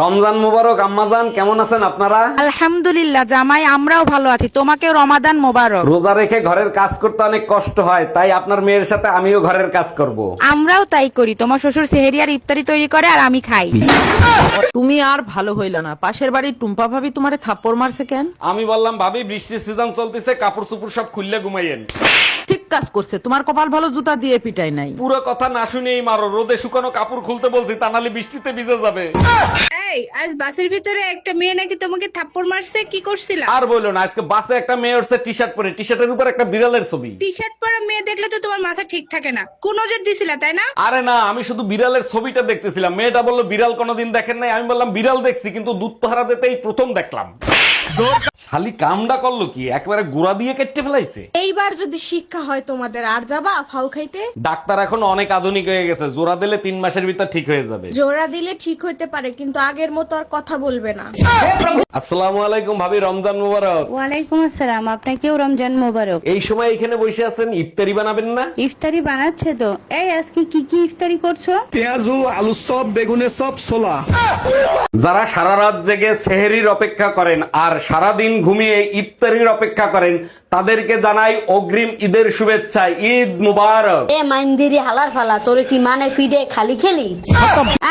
রমজান মোবারক আম্মাজান, কেমন আছেন আপনারা? আলহামদুলিল্লাহ জামাই, আমরাও ভালো আছি। তোমাকে রমাদান মোবারক। রোজা রেখে ঘরের কাজ করতে অনেক কষ্ট হয়, তাই আপনার মেয়ের সাথে আমিও ঘরের কাজ করব। আমরাও তাই করি। তোমার শ্বশুর সেহেরি আর ইফতারি তৈরি করে আর আমি খাই। তুমি আর ভালো হইলা না। পাশের বাড়ির টুম্পা ভাবি তোমারে থাপ্পড় মারছে কেন? আমি বললাম ভাবি বৃষ্টির সিজন চলতেছে, কাপড় চোপড় সব খুললে ঘুমাইয়েন। ঠিক কাজ করছে, তোমার কপাল ভালো জুতা দিয়ে পিটাই নাই। পুরো কথা না শুনেই মারো, রোদে শুকানো কাপড় খুলতে বলছি, তা নাহলে বৃষ্টিতে ভিজে যাবে। এই আজ বাসের ভিতরে একটা মেয়ে নাকি তোমাকে থাপ্পড় মারছে, কি করছিলা? আর বললো না, আজকে বাসে একটা মেয়ে উঠছে টি শার্ট পরে, টি শার্টের উপর একটা বিড়ালের ছবি। টি শার্ট পরা মেয়ে দেখলে তো তোমার মাথা ঠিক থাকে না। কোন নজর দিছিলা, তাই না? আরে না, আমি শুধু বিড়ালের ছবিটা দেখতেছিলাম। মেয়েটা বললো বিড়াল কোনোদিন দেখেন নাই। আমি বললাম বিড়াল দেখছি, কিন্তু দুধ পাহারা দিতেই প্রথম দেখলাম। শালি কামডা করলো কি, একেবারে গুড়া দিয়ে কেটে ফেলাইছে। এইবার যদি শিক্ষা হয় তোমাদের, আর যাবা ফাউ খাইতে? ডাক্তার এখন অনেক আধুনিক হয়ে গেছে, জোড়া দিলে 3 মাসের ভিতর ঠিক হয়ে যাবে। জোড়া দিলে ঠিক হইতে পারে, কিন্তু আগের মতো আর কথা বলবে না। আসসালামু আলাইকুম ভাবি, রমজান মোবারক। ওয়ালাইকুম আসসালাম, আপনাকেও রমজান মোবারক। এই সময় এখানে বসে আছেন, ইফতারি বানাবেন না? ইফতারি বানাচ্ছে তো। এই আজকে কি কি ইফতারি করছো? পেঁয়াজু, আলু চপ, বেগুনের চপ, ছোলা। যারা সারা রাত জেগে সেহরির অপেক্ষা করেন আর সারা দিন ঘুমিয়ে ইফতারির অপেক্ষা করেন, তাদেরকে জানাই অগ্রিম ঈদের শুভেচ্ছা। ঈদ মুবারক। এ মাইন্দিরি হালার ফালা, তোর কি মানে ফিডে খালি খেলি?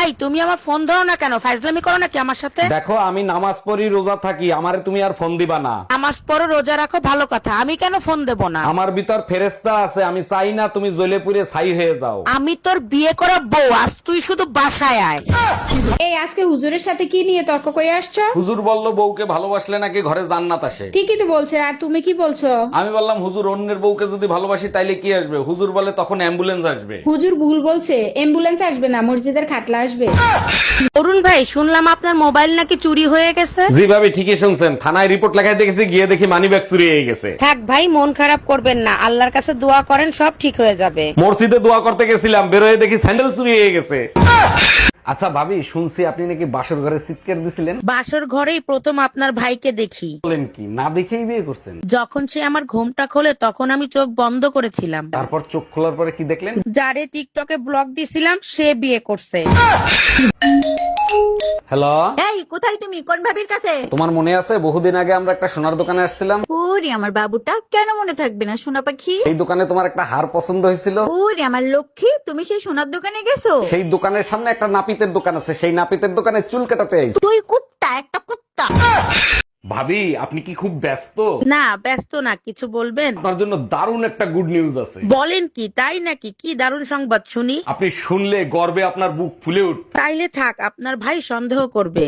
এই তুমি আমার ফোন ধরো না কেন? ফাইজলামি করো নাকি আমার সাথে? দেখো, আমি নামাজ পড়ি, রোজা থাকি, আমারে তুমি আর ফোন দিবা না। নামাজ পড়ো, রোজা রাখো, ভালো কথা। আমি কেন ফোন দেব না? আমার ভিতর ফেরেশতা আছে, আমি চাই না তুমি জ্বলে পুড়ে ছাই হয়ে যাও। আমি তোর বিয়ে করা বউ, আজ তুই শুধু বাসায় আয়। এই আজকে হুজুরের সাথে কি নিয়ে তর্ক করে আসছো? হুজুর বলল বউকে ভালোবাসলে নাকি ঘরে জান্নাত আসে। ঠিকই তো বলছে, আর তুমি কি বলছো? আমি বললাম হুজুর, অন্যের বউকে যদি ভালোবাসি তাইলে কি আসবে? হুজুর বলে তখন অ্যাম্বুলেন্স আসবে। হুজুর ভুল বলছে, অ্যাম্বুলেন্স আসবে না, মসজিদের খাটলা আসবে। অরুণ ভাই, শুনলাম আপনার মোবাইল নাকি চুরি হয়ে গেছে। জি ভাবি, ঠিকই শুনছেন। থানায় রিপোর্ট লেখায় দেখেছি, গিয়ে দেখি মানিব্যাগ চুরি হয়ে গেছে। থাক ভাই, মন খারাপ করবেন না, আল্লাহর কাছে দোয়া করেন, সব ঠিক হয়ে যাবে। মসজিদে দোয়া করতে গেছিলাম, বেরোয় দেখি স্যান্ডেল চুরি হয়ে গেছে। আচ্ছা ভাবি, শুনছি আপনি নাকি বাসর ঘরে চিৎকার দিছিলেন। বাসর ঘরেই প্রথম আপনার ভাইকে দেখি। বলেন কি, না দেখেই বিয়ে করছেন? যখন সে আমার ঘুমটা খোলে তখন আমি চোখ বন্ধ করেছিলাম। তারপর চোখ খোলার পরে কি দেখলেন? যারে টিকটকে ব্লগ দিছিলাম সে বিয়ে করছে। হ্যালো, এই কোথায় তুমি? কোন ভাবির কাছে? তোমার মনে আছে বহুদিন আগে আমরা একটা সোনার দোকানে আসছিলাম? ওরে আমার বাবুটা, কেন মনে থাকবে না সোনা পাখি? এই দোকানে তোমার একটা হার পছন্দ হয়েছিল। ওরে আমার লক্ষ্মী, তুমি সেই সোনার দোকানে গেছো? সেই দোকানের সামনে একটা নাপিতের দোকান আছে, সেই নাপিতের দোকানে চুল কাটাতে আইছি। তুই কুত্তা, একটা কুত্তা। ভাবি, আপনি কি খুব ব্যস্ত? না, ব্যস্ত না, কিছু বলবেন? আপনার জন্য দারুণ একটা গুড নিউজ আছে। বলেন কি, তাই নাকি? কি দারুণ সংবাদ শুনি। আপনি শুনলে গর্বে আপনার বুক ফুলে উঠ। তাইলে থাক, আপনার ভাই সন্দেহ করবে।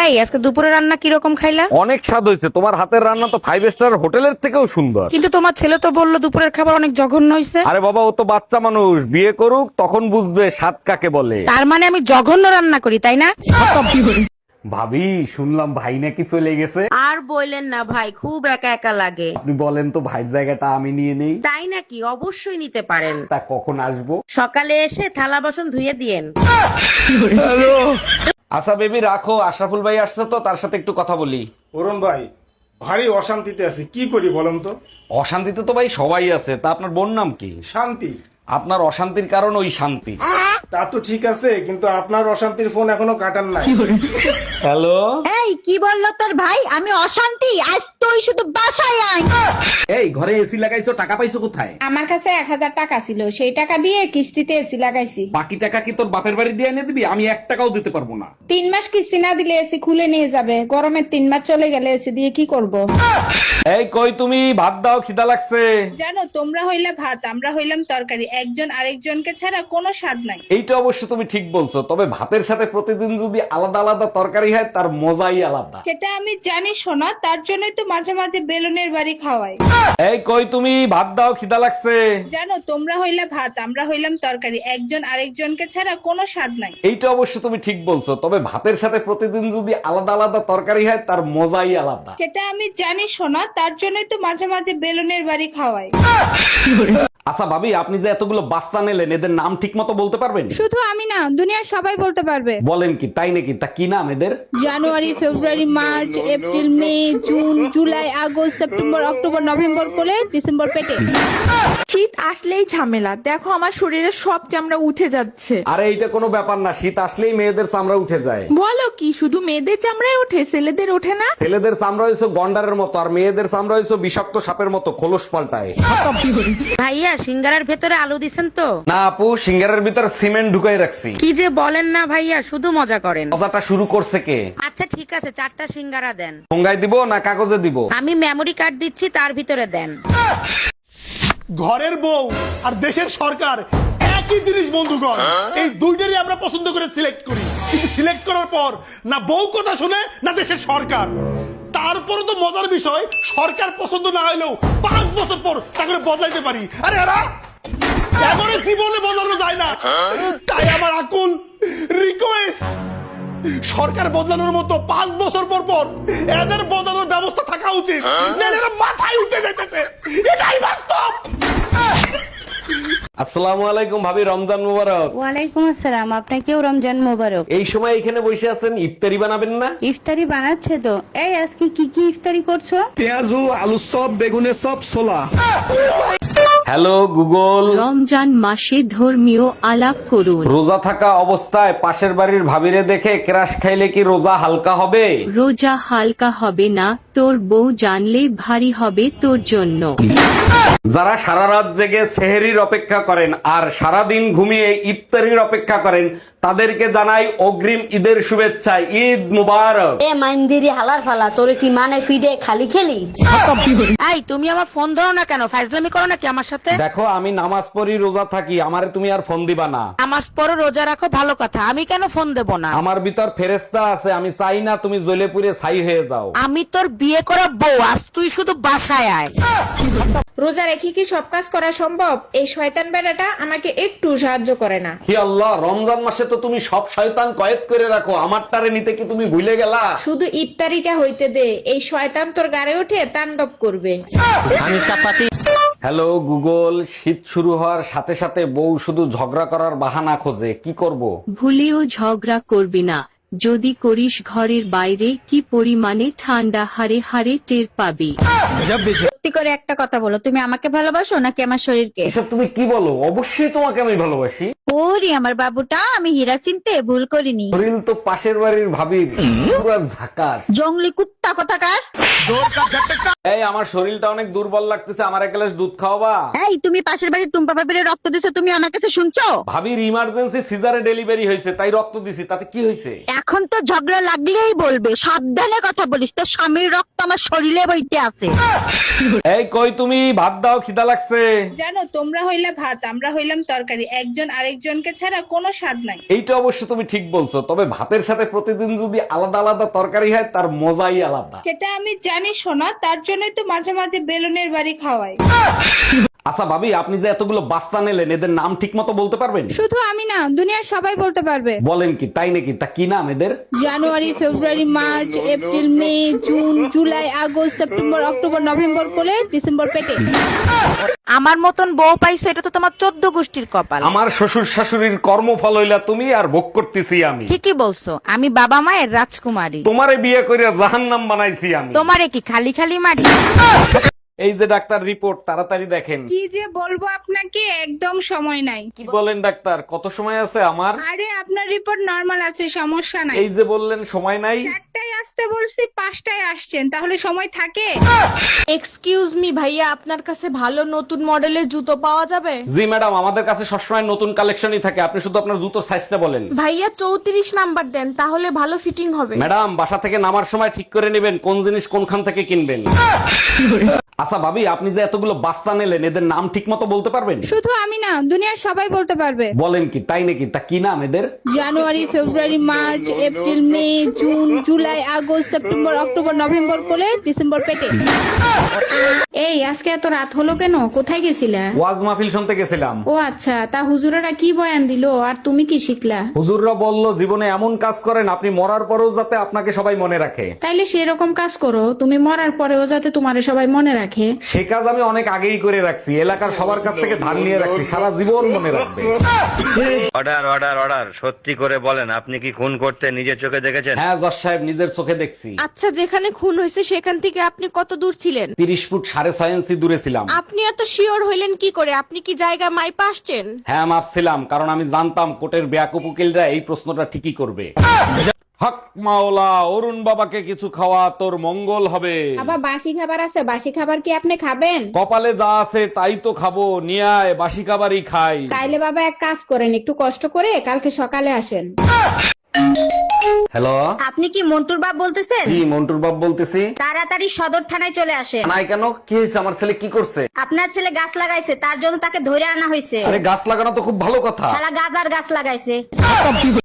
এই আজকে দুপুরে রান্না কিরকম খাইলা? অনেক স্বাদ হয়েছে, তোমার হাতের রান্না তো 5 স্টার হোটেলের থেকেও সুন্দর। কিন্তু তোমার ছেলে তো বললো দুপুরের খাবার অনেক জঘন্য হয়েছে। আরে বাবা, ও তো বাচ্চা মানুষ, বিয়ে করুক তখন বুঝবে স্বাদ কাকে বলে। তার মানে আমি জঘন্য রান্না করি, তাই না? ভাবি, শুনলাম ভাই নাকি চলে গেছে। আর বললেন না ভাই, খুব একা একা লাগে। আপনি বলেন তো ভাইয়ের জায়গাটা আমি নিয়ে নেই। তাই নাকি? অবশ্যই নিতে পারেন। তা কখন আসবো? সকালে এসে থালা বাসন ধুয়ে দিয়েন। আচ্ছা বেবি, রাখো, আশরাফুল ভাই আসছে তো, তার সাথে একটু কথা বলি। অরুণ ভাই, ভারী অশান্তিতে আছি, কি করি বলেন তো? অশান্তিতে তো ভাই সবাই আছে, তা আপনার বোন নাম কি? শান্তি। আপনার অশান্তির কারণ ওই শান্তি। তা তো ঠিক আছে, কিন্তু আপনার অশান্তির ফোন এখনো কাটান নাই। হ্যালো, এই কি বললো তোর ভাই? আমি অশান্তি? আজ তুই শুধু বাসায় আয়। এই ঘরে এসি লাগাইছো, টাকা পাইছো কোথায়? আমার কাছে 1000 টাকা ছিল, সেই টাকা দিয়ে কিস্তিতে এসি লাগাইছি। বাকি টাকা কি তোর বাপের বাড়ি দিয়ে এনে দিবি? আমি 1 টাকাও দিতে পারবো না। 3 মাস কিস্তি না দিলে এসি খুলে নিয়ে যাবে। গরমের 3 মাস চলে গেলে এসি দিয়ে কি করব? এই কই তুমি, ভাত দাও, খিদা লাগছে। জানো, তোমরা হইলে ভাত, আমরা হইলাম তরকারি, একজন আরেকজনকে ছাড়া কোনো স্বাদ নাই। এইটা অবশ্য তুমি ঠিক বলছো, তবে ভাতের সাথে প্রতিদিন যদি আলাদা আলাদা তরকারি হয় তার মজাই আলাদা। সেটা আমি জানি শোনা, তার জন্যই তো মাঝে মাঝে বেলুনের বাড়ি খাওয়াই। এই কই তুমি, ভাত দাও, খিদা লাগছে। জানো, তোমরা হইলে ভাত, আমরা হইলাম তরকারি, একজন আরেকজনকে ছাড়া কোনো স্বাদ নাই। এইটা অবশ্য তুমি ঠিক বলছো, তবে ভাতের সাথে প্রতিদিন যদি আলাদা আলাদা তরকারি হয় তার মজাই আলাদা। সেটা আমি জানি শোনা, তার জন্যই তো মাঝে মাঝে বেলুনের বাড়ি খাওয়াই। আচ্ছা ভাবি, আপনি যে এতগুলো বাচ্চা নিলেন এদের নাম ঠিক মতো বলতে পারবেন? শুধু আমি না, দুনিয়ার সবাই বলতে পারবে। বলেন কি, তাই নাকি? তা কি নাম এদের? January, February, March, April, May, June, July, August, September, October, November কোলে, ডিসেম্বর পেটে। শীত আসলেই ঝামেলা, দেখো আমার শরীরে সব চামড়া উঠে যাচ্ছে। আরে এইটা কোনো ব্যাপার না, শীত আসলেই মেয়েদের চামড়া উঠে যায়। বলো কি, শুধু মেয়েদের চামড়ায় ওঠে, ছেলেদের ওঠে না? ছেলেদের চামড়া হয়েছে গন্ডারের মতো, আর মেয়েদের চামড়া হয়েছে বিষাক্ত সাপের মতো, খোলস পাল্টায়। ভাইয়া সিঙ্গারার ভেতরে আলু দিছেন তো? না আপু, সিঙ্গারের ভিতর সিমেন্ট ঢুকাই রাখছি। কি যে বলেন না ভাইয়া, শুধু মজা করেন। কথাটা শুরু করছে কে? আচ্ছা ঠিক আছে, 4টা সিঙ্গারা দেন। ঠোঙ্গায় দিব না কাগজে দিব? আমি মেমরি কার্ড দিচ্ছি, তার ভিতরে দেন। ঘরের বউ আর দেশের সরকার একই জিনিস বন্ধুগণ। এই দুইটারই আমরা পছন্দ করে সিলেক্ট করি, কিন্তু সিলেক্ট করার পর না বউ কথা শুনে না দেশের সরকার। তারপরে তো মজার বিষয়, সরকার পছন্দ না হইলেও 5 বছর পর তাকে বদলাইতে পারি। আরে এরা এমন জীবনে বদলানো যায় না। তাই আমার আকুল রিকোয়েস্ট, সরকার বদলানোর মতো 5 বছর পর পর এদের বদলানোর ব্যবস্থা থাকা উচিত। নাহলে এরা মাথায় উঠে যাইতেছে, এটাই বাস্তব। আসসালামু আলাইকুম ভাবি, রমজান মোবারক। ওয়ালাইকুম আসসালাম, আপনাকেও রমজান মোবারক। এই সময় এখানে বসে আছেন, ইফতারি বানাবেন না? ইফতারি বানাচ্ছে তো। এই আজকে কি কি ইফতারি করছো? পেঁয়াজু, আলু চপ, বেগুনের চপ, ছোলা। হ্যালো গুগল, রমজান মাসে ধর্মীয় আলাপ করুন। রোজা থাকা অবস্থায় পাশের বাড়ির ভাবিরে দেখে ক্রাশ খাইলে কি রোজা হালকা হবে? রোজা হালকা হবে না, তোর বউ জানলে ভারী হবে তোর জন্য। যারা সারা রাত জেগে সেহরির অপেক্ষা করেন আর সারা দিন ঘুমিয়ে ইফতারির অপেক্ষা করেন, তাদেরকে জানাই অগ্রিম ঈদের শুভেচ্ছা। ঈদ মুবারক। এ মাইন্দিরি হালার ফালা, তোর কি মানে ফিডে খালি খেলি? এই তুমি আমার ফোন ধরো না কেন? ফাইজলামি করো নাকি আমার সাথে? দেখো আমি নামাজ পড়ি, রোজা থাকি, আমারে তুমি আর ফোন দিবা না। নামাজ পড়ো, রোজা রাখো, ভালো কথা, আমি কেন ফোন দেব না? আমার ভিতর ফেরেশতা আছে, আমি চাই না তুমি জ্বলে পুড়ে ছাই হয়ে যাও। আমি তোর বিয়ে করা বউ, আজ তুই শুধু বাসায় আয়। রোজা রেখে কি সব কাজ করা সম্ভব? এই শয়তান বেড়াটা আমাকে একটু সাহায্য করে না। হি আল্লাহ, রমজান মাসে তো তুমি সব শয়তান কয়েদ করে রাখো, আমারটারে নিতে কি তুমি ভুলে গেলা? শুধু ইফতারিটা হইতে দে, এই শয়তান তোর গাড়ে উঠে তাণ্ডব করবে। হ্যালো গুগল, শীত শুরু হওয়ার সাথে সাথে বউ শুধু ঝগড়া করার বাহানা খোঁজে, কি করব? ভুলেও ঝগড়া করবি না, যদি করিস ঘরের বাইরে কি পরিমাণে ঠান্ডা হারে হারে টের পাবি। সত্যি করে একটা কথা বলো, তুমি আমাকে ভালোবাসো নাকি আমার শরীরকে? এসব তুমি কি বলো? অবশ্যই তোমাকে আমি ভালোবাসি। ওরে আমার বাবুটা, আমি হীরা চিনতে ভুল করিনি। শরীর তো পাশের বাড়ির ভাবির, পুরো ঝাকাস। জঙ্গলি কুত্তা কোথাকার। এই আমার শরীরটা অনেক দুর্বল লাগতেছে, আমার এক গ্লাস দুধ খাওয়াবা? এই তুমি পাশের বাড়ির টুম্পা ভাবিরে রক্ত দিছো, তুমি আমার কাছে শুনছো? ভাবির ইমার্জেন্সি সিজারে ডেলিভারি হয়েছে, তাই রক্ত দিছি, তাতে কি হয়েছে? এখন তো ঝগড়া লাগলেই বলবে, সাবধানে কথা বলিস, তোর স্বামীর রক্ত আমার শরীরে বইতে আছে। এই কই তুমি, ভাত দাও, খিদা লাগছে। জানো, তোমরা হইলে ভাত, আমরা হইলাম তরকারি, একজন আরেকজনকে ছাড়া কোনো স্বাদ নাই। এইটা অবশ্য তুমি ঠিক বলছো, তবে ভাতের সাথে প্রতিদিন যদি আলাদা আলাদা তরকারি হয় তার মজাই আলাদা। সেটা আমি জানি শোনা, তার জন্যই তো মাঝে মাঝে বেলুনের বাড়ি খাওয়াই। আচ্ছা ভাবি, আপনি যে এতগুলো বাচ্চা নিলেন এদের নাম ঠিক মতো বলতে পারবেন? শুধু আমি না, দুনিয়ার সবাই বলতে পারবে। বলেন কি, তাই নাকি? তা কি নাম এদের? January, February, March, April, May, June, July, August, September, October, November কোলে, ডিসেম্বর পেটে। আমার মতন বউ পাইছো, এটা তো তোমার 14 গোষ্ঠীর কপাল। আমার শ্বশুর শাশুড়ির কর্মফল হইলা তুমি, আর ভোগ করতেছি আমি। ঠিকই বলছো, আমি বাবা মায়ের রাজকুমারী। তোমারে বিয়ে করে জাহান্নাম বানাইছি আমি। তোমারে কি খালি খালি মারি? এই যে ডাক্তার রিপোর্ট, তাড়াতাড়ি দেখেন। কি যে বলবো আপনাকে, একদম সময় নাই। কি বলেন ডাক্তার, কত সময় আছে আমার? আরে আপনার রিপোর্ট নরমাল আছে, সমস্যা নাই। এই যে বললেন সময় নাই। 4টায় আসতে বলছি, 5টায় আসছেন, তাহলে সময় থাকে? এক্সকিউজ মি ভাইয়া, আপনার কাছে ভালো নতুন মডেলের জুতো পাওয়া যাবে? জি ম্যাডাম, আমাদের কাছে সবসময় নতুন কালেকশনই থাকে, আপনি শুধু আপনার জুতোর সাইজটা বলেন। ভাইয়া 34 নাম্বার দেন, তাহলে ভালো ফিটিং হবে। ম্যাডাম, বাসা থেকে নামার সময় ঠিক করে নেবেন কোন জিনিস কোনখান থেকে কিনবেন। আচ্ছা ভাবি, আপনি যে এতগুলো বাচ্চা নিলেন এদের নাম ঠিক মতো বলতে পারবেন? শুধু আমি না, দুনিয়ার সবাই বলতে পারবে। বলেন কি, তাই নাকি? তা কি নাম এদের? January, February, March, April, May, June, July, August, September, October, November কোলে, ডিসেম্বর পেটে। এই আজকে এত রাত হলো কেন? কোথায় গেছিলা? ওয়াজ মাহফিল শুনতে গেছিলাম। ও আচ্ছা, তা হুজুরেরা কি বয়ান দিলো আর তুমি কি শিখলা? হুজুররা বলল জীবনে এমন কাজ করেন আপনি মরার পরেও যাতে আপনাকে সবাই মনে রাখে। তাইলে সেরকম কাজ করো, তুমি মরার পরেও যাতে তোমারে সবাই মনে রাখে। রাখে? সে কাজ আমি অনেক আগেই করে রাখছি, এলাকার সবার কাছ থেকে ধার নিয়ে রাখছি, সারা জীবন মনে রাখবে। অর্ডার অর্ডার অর্ডার, সত্যি করে বলেন আপনি কি খুন করতে নিজের চোখে দেখেছেন? হ্যাঁ জজ সাহেব, নিজের চোখে দেখছি। আচ্ছা, যেখানে খুন হয়েছে সেখান থেকে আপনি কত দূর ছিলেন? 30 ফুট 6.5 ইঞ্চি দূরে ছিলাম। আপনি এত শিওর হইলেন কি করে? আপনি কি জায়গা মাইপা আসছেন? হ্যাঁ মাপছিলাম, কারণ আমি জানতাম কোর্টের ব্যাকুপ উকিলরা এই প্রশ্নটা ঠিকই করবে। হক মাওলা, অরুণ বাবাকে কিছু খাওয়া, তোর মঙ্গল হবে। বাবা বাসি খাবার আছে, বাসি খাবার কি আপনি খাবেন? কপালে যা আছে তাই তো খাবো, নিয়ে আয়, বাসি খাবারই খাই। তাইলে বাবা এক কাজ করেন, একটু কষ্ট করে কালকে সকালে আসেন। হ্যালো, আপনি কি মন্টুর বাপ বলতেছেন? জি মন্টুর বাপ বলতেছি। তাড়াতাড়ি সদর থানায় চলে আসেন। নাই কেন, কি হয়েছে? আমার ছেলে কি করছে? আপনার ছেলে গাছ লাগাইছে, তার জন্য তাকে ধরে আনা হয়েছে। আরে গাছ লাগানো তো খুব ভালো কথা। শালা গাজার গাছ লাগাইছে।